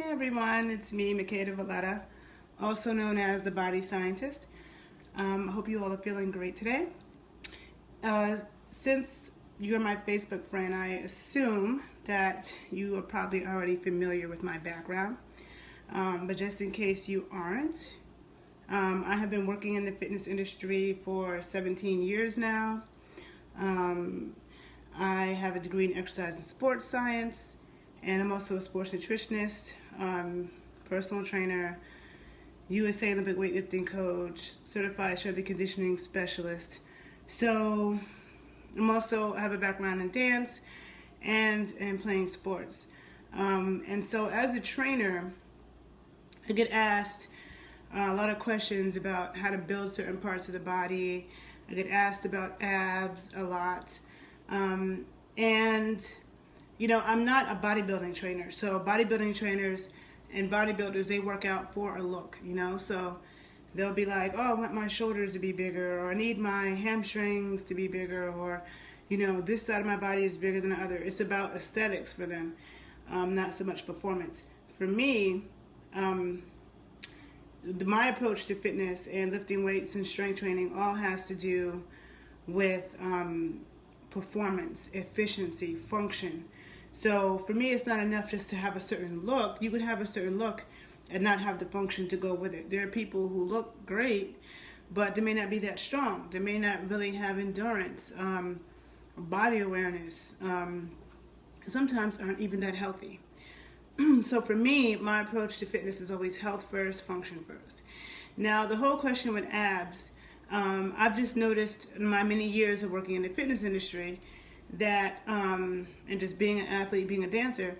Hey everyone, it's me, Makeda Voletta, also known as the Body Scientist. I hope you all are feeling great today. Since you're my Facebook friend, I assume that you are probably already familiar with my background. But just in case you aren't, I have been working in the fitness industry for 17 years now. I have a degree in exercise and sports science, and I'm also a sports nutritionist, personal trainer, USA Olympic weightlifting coach, certified strength and conditioning specialist. So I have a background in dance and playing sports. And so as a trainer, I get asked a lot of questions about how to build certain parts of the body. I get asked about abs a lot. I'm not a bodybuilding trainer. So bodybuilding trainers and bodybuilders, they work out for a look, So they'll be like, oh, I want my shoulders to be bigger, or I need my hamstrings to be bigger, or, this side of my body is bigger than the other. It's about aesthetics for them, not so much performance. For me, my approach to fitness and lifting weights and strength training all has to do with performance, efficiency, function. So for me, it's not enough just to have a certain look. You could have a certain look and not have the function to go with it. There are people who look great, but they may not be that strong. They may not really have endurance, body awareness. Sometimes aren't even that healthy. So for me, my approach to fitness is always health first, function first. Now, the whole question with abs, I've just noticed in my many years of working in the fitness industry that, and just being an athlete, being a dancer,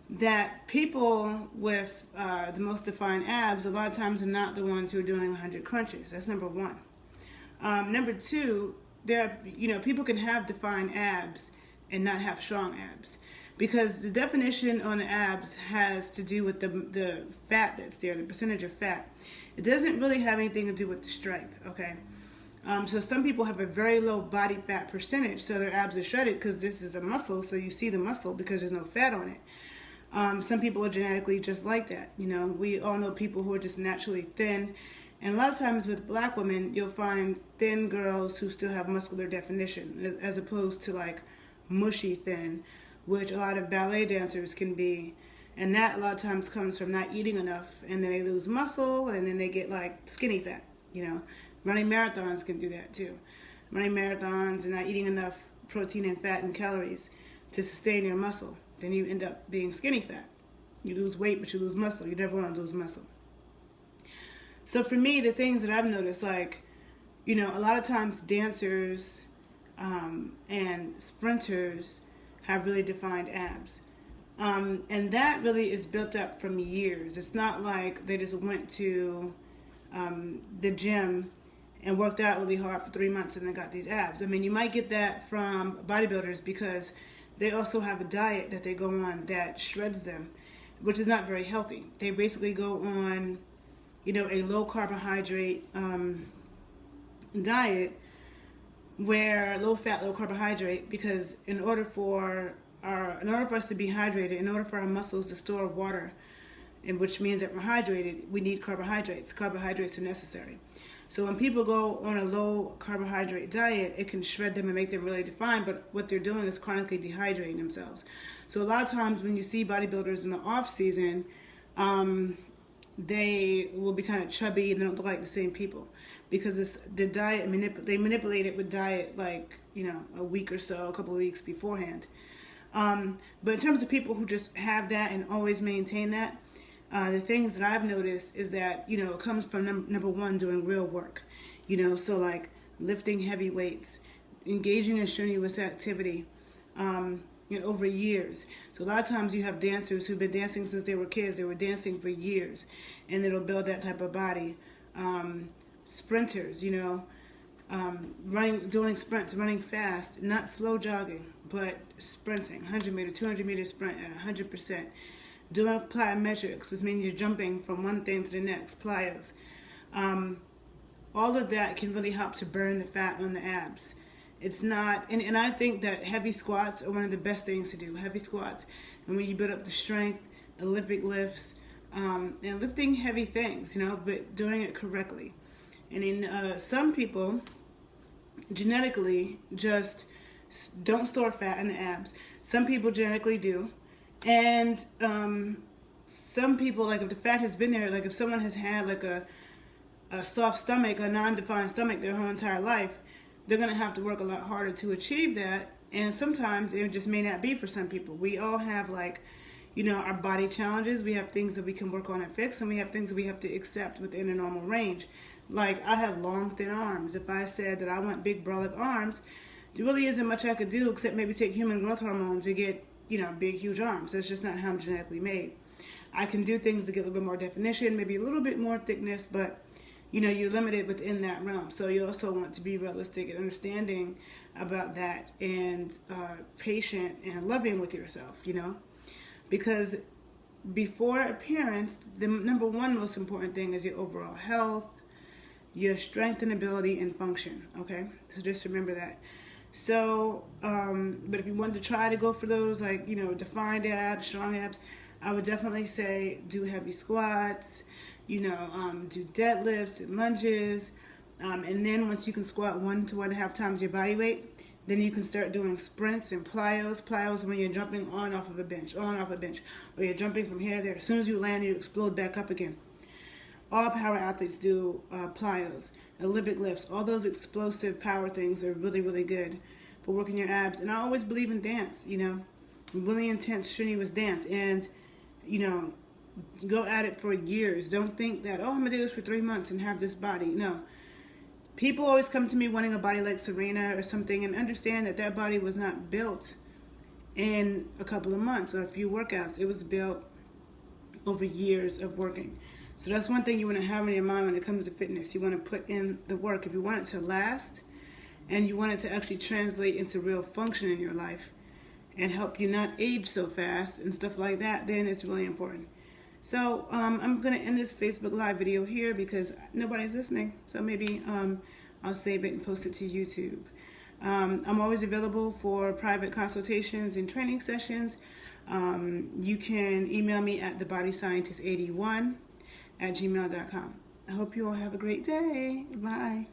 that people with the most defined abs a lot of times are not the ones who are doing 100 crunches. That's number one. Number two, people can have defined abs and not have strong abs, because the definition on the abs has to do with the fat that's there, the percentage of fat. It doesn't really have anything to do with the strength, okay? So some people have a very low body fat percentage, so their abs are shredded because this is a muscle, so you see the muscle because there's no fat on it. Some people are genetically just like that. We all know people who are just naturally thin. And a lot of times with black women, you'll find thin girls who still have muscular definition, as opposed to like mushy thin, which a lot of ballet dancers can be. And that a lot of times comes from not eating enough, and then they lose muscle, and then they get like skinny fat, Running marathons can do that too. Running marathons and not eating enough protein and fat and calories to sustain your muscle. Then you end up being skinny fat. You lose weight, but you lose muscle. You never want to lose muscle. So for me, the things that I've noticed, a lot of times dancers and sprinters have really defined abs. And that really is built up from years. It's not like they just went to the gym and worked out really hard for 3 months and then got these abs. I mean, you might get that from bodybuilders because they also have a diet that they go on that shreds them, which is not very healthy. They basically go on, a low carbohydrate diet, where low fat, low carbohydrate, because in order for us to be hydrated, in order for our muscles to store water, and which means that we're hydrated, we need carbohydrates. Carbohydrates are necessary. So when people go on a low carbohydrate diet, it can shred them and make them really defined, but what they're doing is chronically dehydrating themselves. So a lot of times when you see bodybuilders in the off season, they will be kind of chubby and they don't look like the same people, because the diet, they manipulate it with diet a week or so, a couple of weeks beforehand. But in terms of people who just have that and always maintain that, the things that I've noticed is that, it comes from number one, doing real work, so like lifting heavy weights, engaging in strenuous activity, over years. So a lot of times you have dancers who've been dancing since they were kids. They were dancing for years, and it'll build that type of body. Sprinters, doing sprints, running fast, not slow jogging, but sprinting, 100 meter, 200 meter sprint at 100%. Doing plyometrics, which means you're jumping from one thing to the next, plyos. All of that can really help to burn the fat on the abs. It's not, and I think that heavy squats are one of the best things to do, heavy squats. And when you build up the strength, Olympic lifts, and lifting heavy things, but doing it correctly. And in some people, genetically, just don't store fat in the abs. Some people genetically do. And some people, like if the fat has been there, like if someone has had like a soft stomach, a non-defined stomach their whole entire life, they're going to have to work a lot harder to achieve that. And sometimes it just may not be for some people. We all have our body challenges. We have things that we can work on and fix, and we have things that we have to accept within a normal range. Like I have long, thin arms. If I said that I want big, brolic arms, there really isn't much I could do except maybe take human growth hormone to get, big, huge arms. That's just not how I'm genetically made. I can do things to get a little bit more definition, maybe a little bit more thickness, but you're limited within that realm. So you also want to be realistic and understanding about that, and patient and loving with yourself, because before appearance, the number one most important thing is your overall health, your strength and ability and function. Okay, so just remember that. So, but if you want to try to go for those, defined abs, strong abs, I would definitely say do heavy squats, do deadlifts and lunges, and then once you can squat 1 to 1.5 times your body weight, then you can start doing sprints and plyos. Plyos when you're jumping on off of a bench, or you're jumping from here to there. As soon as you land, you explode back up again. All power athletes do plyos, Olympic lifts. All those explosive power things are really, really good for working your abs. And I always believe in dance, really intense, strenuous dance. And, go at it for years. Don't think that, I'm going to do this for 3 months and have this body. No. People always come to me wanting a body like Serena or something, and understand that that body was not built in a couple of months or a few workouts. It was built over years of working. So that's one thing you want to have in your mind when it comes to fitness. You want to put in the work. If you want it to last and you want it to actually translate into real function in your life and help you not age so fast and stuff like that, then it's really important. So I'm going to end this Facebook Live video here because nobody's listening. So maybe I'll save it and post it to YouTube. I'm always available for private consultations and training sessions. You can email me at thebodyscientist81@gmail.com. I hope you all have a great day. Bye.